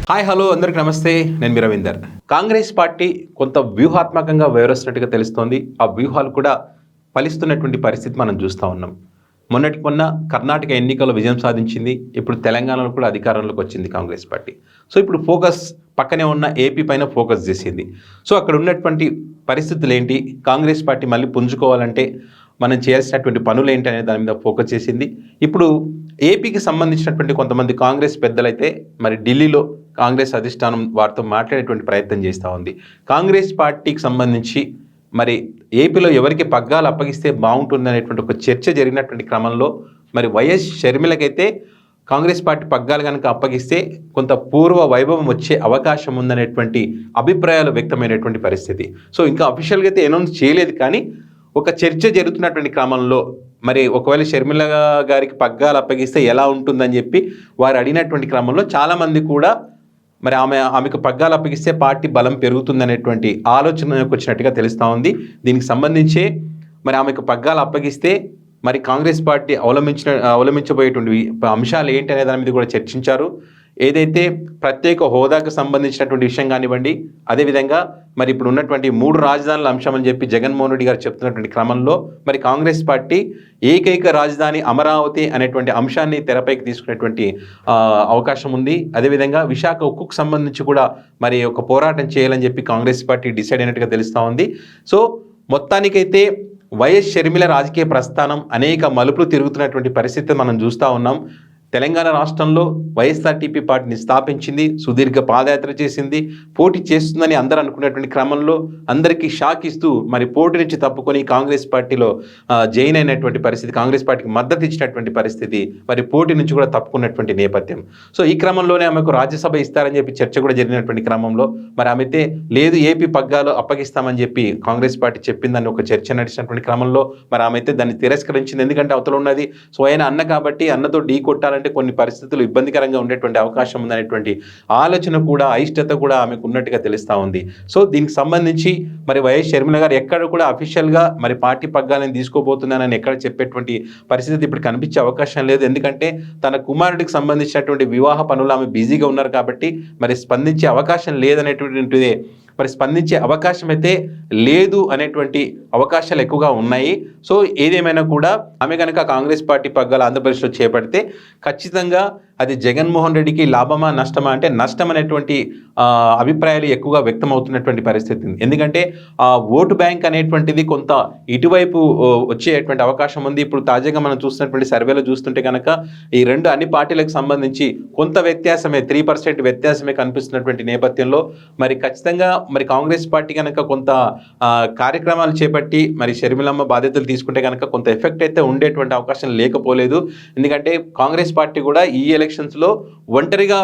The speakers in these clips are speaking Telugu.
హాయ్ హలో అందరికి నమస్తే. నేను మీ రవీందర్. కాంగ్రెస్ పార్టీ కొంత వ్యూహాత్మకంగా వ్యవహరిస్తున్నట్టుగా తెలుస్తోంది. ఆ వ్యూహాలు కూడా ఫలిస్తున్నటువంటి పరిస్థితి మనం చూస్తూ ఉన్నాం. మొన్నటికి మొన్న కర్ణాటక ఎన్నికల్లో విజయం సాధించింది. ఇప్పుడు తెలంగాణలో కూడా అధికారంలోకి వచ్చింది కాంగ్రెస్ పార్టీ. సో ఇప్పుడు ఫోకస్ పక్కనే ఉన్న ఏపీ పైన ఫోకస్ చేసింది. సో అక్కడ ఉన్నటువంటి పరిస్థితులు ఏంటి, కాంగ్రెస్ పార్టీ మళ్ళీ పుంజుకోవాలంటే మనం చేయాల్సినటువంటి పనులు ఏంటి అనే దాని మీద ఫోకస్ చేసింది. ఇప్పుడు ఏపీకి సంబంధించినటువంటి కొంతమంది కాంగ్రెస్ పెద్దలైతే మరి ఢిల్లీలో కాంగ్రెస్ అధిష్టానం వారితో మాట్లాడేటువంటి ప్రయత్నం చేస్తూ ఉంది. కాంగ్రెస్ పార్టీకి సంబంధించి మరి ఏపీలో ఎవరికి పగ్గాలు అప్పగిస్తే బాగుంటుంది అనేటువంటి ఒక చర్చ జరిగినటువంటి క్రమంలో మరి వైఎస్ షర్మిలకైతే కాంగ్రెస్ పార్టీ పగ్గాలు కనుక అప్పగిస్తే కొంత పూర్వ వైభవం వచ్చే అవకాశం ఉందనేటువంటి అభిప్రాయాలు వ్యక్తమైనటువంటి పరిస్థితి. సో ఇంకా అఫీషియల్గా అయితే అనౌన్స్ చేయలేదు, కానీ ఒక చర్చ జరుగుతున్నటువంటి క్రమంలో మరి ఒకవేళ షర్మిల గారికి పగ్గాలు అప్పగిస్తే ఎలా ఉంటుందని చెప్పి వారు అడిగినటువంటి క్రమంలో చాలామంది కూడా మరి ఆమెకు పగ్గాలు అప్పగిస్తే పార్టీ బలం పెరుగుతుందనేటువంటి ఆలోచనకు వచ్చినట్టుగా తెలుస్తూ ఉంది. దీనికి సంబంధించి మరి ఆమెకు పగ్గాలు అప్పగిస్తే మరి కాంగ్రెస్ పార్టీ అవలంబించబోయేటువంటి అంశాలు ఏంటి అనే దాని మీద కూడా చర్చించారు. ఏదైతే ప్రత్యేక హోదాకు సంబంధించినటువంటి విషయం కానివ్వండి, అదేవిధంగా మరి ఇప్పుడు ఉన్నటువంటి 3 రాజధానుల అంశం అని చెప్పి జగన్మోహన్ రెడ్డి గారు చెప్తున్నటువంటి క్రమంలో మరి కాంగ్రెస్ పార్టీ ఏకైక రాజధాని అమరావతి అనేటువంటి అంశాన్ని తెరపైకి తీసుకునేటువంటి అవకాశం ఉంది. అదేవిధంగా విశాఖ ఉక్కుకు సంబంధించి కూడా మరి ఒక పోరాటం చేయాలని చెప్పి కాంగ్రెస్ పార్టీ డిసైడ్ అయినట్టుగా తెలుస్తూ ఉంది. సో మొత్తానికైతే వైఎస్ షర్మిల రాజకీయ ప్రస్థానం అనేక మలుపులు తిరుగుతున్నటువంటి పరిస్థితి మనం చూస్తూ ఉన్నాం. తెలంగాణ రాష్ట్రంలో వైఎస్ఆర్టీపీ పార్టీని స్థాపించింది, సుదీర్ఘ పాదయాత్ర చేసింది, పోటీ చేస్తుందని అందరూ అనుకున్నటువంటి క్రమంలో అందరికీ షాక్ ఇస్తూ మరి పోటీ నుంచి తప్పుకొని కాంగ్రెస్ పార్టీలో జాయిన్ అయినటువంటి పరిస్థితి, కాంగ్రెస్ పార్టీకి మద్దతు ఇచ్చినటువంటి పరిస్థితి, మరి పోటీ నుంచి కూడా తప్పుకున్నటువంటి నేపథ్యం. సో ఈ క్రమంలోనే ఆమెకు రాజ్యసభ ఇస్తారని చెప్పి చర్చ కూడా జరిగినటువంటి క్రమంలో మరి ఆమె అయితే లేదు ఏపీ పగ్గాలు అప్పగిస్తామని చెప్పి కాంగ్రెస్ పార్టీ చెప్పిందని ఒక చర్చ నడిచినటువంటి క్రమంలో మరి ఆమె అయితే దాన్ని తిరస్కరించింది. ఎందుకంటే అవతల ఉన్నది సో ఆయన అన్న కాబట్టి అన్నతో ఢీ కొట్టాలంటే కొన్ని పరిస్థితులు ఇబ్బందికరంగా ఉండేటువంటి అవకాశం ఉందనేటువంటి ఆలోచన కూడా అయిష్టత కూడా ఆమెకు ఉన్నట్టుగా తెలుస్తూ ఉంది. సో దీనికి సంబంధించి మరి వైఎస్ షర్మిల గారు ఎక్కడ కూడా అఫీషియల్గా మరి పార్టీ పగ్గాలను తీసుకోబోతున్నానని ఎక్కడ చెప్పేటువంటి పరిస్థితి ఇప్పుడు కనిపించే అవకాశం లేదు. ఎందుకంటే తన కుమారుడికి సంబంధించినటువంటి వివాహ పనులు ఆమె బిజీగా ఉన్నారు కాబట్టి మరి స్పందించే అవకాశం లేదనేటువంటిదే, మరి స్పందించే అవకాశం అయితే లేదు అనేటువంటి అవకాశాలు ఎక్కువగా ఉన్నాయి. సో ఏదేమైనా కూడా ఆమె కనుక కాంగ్రెస్ పార్టీ పగ్గాలు ఆంధ్రప్రదేశ్లో చేపడితే ఖచ్చితంగా అది జగన్మోహన్ రెడ్డికి లాభమా నష్టమా అంటే నష్టం అనేటువంటి అభిప్రాయాలు ఎక్కువగా వ్యక్తం అవుతున్నటువంటి పరిస్థితి. ఎందుకంటే ఆ ఓటు బ్యాంక్ అనేటువంటిది కొంత ఇటువైపు వచ్చేటువంటి అవకాశం ఉంది. ఇప్పుడు తాజాగా మనం చూస్తున్నటువంటి సర్వేలో చూస్తుంటే కనుక ఈ అన్ని పార్టీలకు సంబంధించి కొంత వ్యత్యాసమే 3% వ్యత్యాసమే కనిపిస్తున్నటువంటి నేపథ్యంలో మరి ఖచ్చితంగా మరి కాంగ్రెస్ పార్టీ కనుక కొంత కార్యక్రమాలు చేపట్టి మరి షర్మిలమ్మ బాధ్యతలు తీసుకుంటే కనుక కొంత ఎఫెక్ట్ అయితే ఉండేటువంటి అవకాశం లేకపోలేదు. ఎందుకంటే కాంగ్రెస్ పార్టీ కూడా ఈ ఎలక్షన్స్లో ఒంటరిగా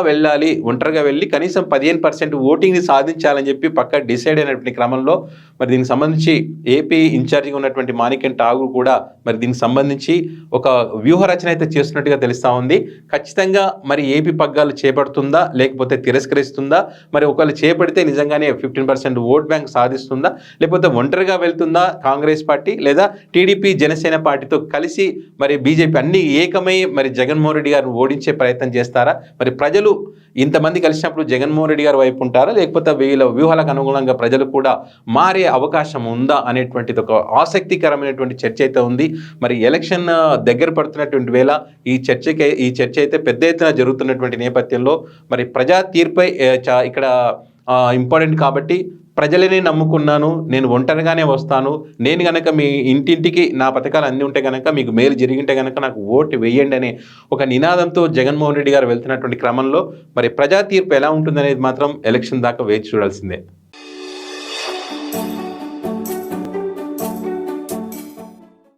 వెళ్ళి కనీసం 15% ఓటింగ్ని సాధించాలని చెప్పి పక్కా డిసైడ్ అయినటువంటి క్రమంలో మరి దీనికి సంబంధించి ఏపీ ఇన్ఛార్జిగా ఉన్నటువంటి మాణిక్యం ఠాగూర్ కూడా మరి దీనికి సంబంధించి ఒక వ్యూహ రచన అయితే చేస్తున్నట్టుగా తెలుస్తూ ఉంది. ఖచ్చితంగా మరి ఏపీ పగ్గాలు చేపడుతుందా లేకపోతే తిరస్కరిస్తుందా, మరి ఒకవేళ చేపడితే నిజంగానే 15% ఓట్ బ్యాంక్ సాధిస్తుందా, లేకపోతే ఒంటరిగా వెళ్తుందా కాంగ్రెస్ పార్టీ, లేదా టీడీపీ జనసేన పార్టీతో కలిసి మరి బీజేపీ అన్ని ఏకమై మరి జగన్మోహన్ రెడ్డి గారిని ఓడించే ప్రయత్నం చేస్తారా, మరి ప్రజలు ఇంతమంది కలిసినప్పుడు జగన్మోహన్ రెడ్డి గారి వైపు ఉంటారా, లేకపోతే వీళ్ళ వ్యూహాలకు అనుగుణంగా ప్రజలు కూడా మారే అవకాశం ఉందా అనేటువంటిది ఒక ఆసక్తికరమైనటువంటి చర్చ అయితే ఉంది. మరి ఎలక్షన్ దగ్గర పడుతున్నటువంటి వేళ ఈ చర్చ అయితే పెద్ద ఎత్తున జరుగుతున్నటువంటి నేపథ్యంలో మరి ప్రజా తీర్పై ఇక్కడ ఇంపార్టెంట్ కాబట్టి ప్రజలనే నమ్ముకున్నాను, నేను ఒంటరిగానే వస్తాను, నేను కనుక మీ ఇంటింటికి నా పథకాలు అన్నీ ఉంటే కనుక మీకు మేలు జరిగింటే కనుక నాకు ఓటు వేయండి అనే ఒక నినాదంతో జగన్మోహన్ రెడ్డి గారు వెళ్తున్నటువంటి క్రమంలో మరి ప్రజా తీర్పు ఎలా ఉంటుందనేది మాత్రం ఎలక్షన్ దాకా వేచి చూడాల్సిందే.